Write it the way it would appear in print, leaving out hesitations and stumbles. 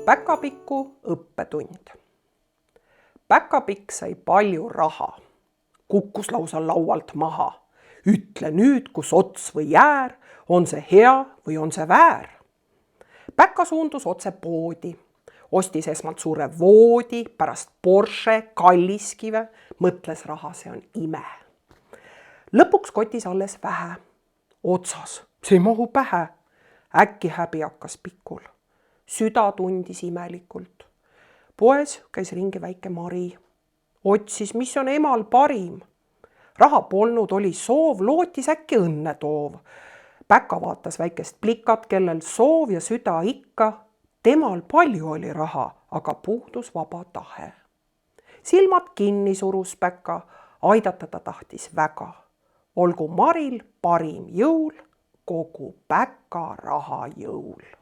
Päkapiku õppetund. Päkapikk sai palju raha, kukkus lausa laualt maha. Ütle nüüd, kus ots või jäär, on see hea või on see väär. Päka suundus otse poodi, ostis esmalt suure voodi, pärast Porsche, kalliskive, mõtles raha, see on ime. Lõpuks kotis alles vähe, otsas, see ei mahu pähe. Äkki häbi hakkas Pikul, süda tundis imelikult. Poes käis ringi väike Mari, otsis, mis on emal parim. Raha polnud, oli soov, lootis äkki õnne toov. Päka vaatas väikest plikat, kellel soov ja süda ikka. Temal palju oli raha, aga puudus vaba tahe. Silmad kinni surus Päka, aidata ta tahtis väga. Olgu Maril parim jõul kogu Päka raha jõul.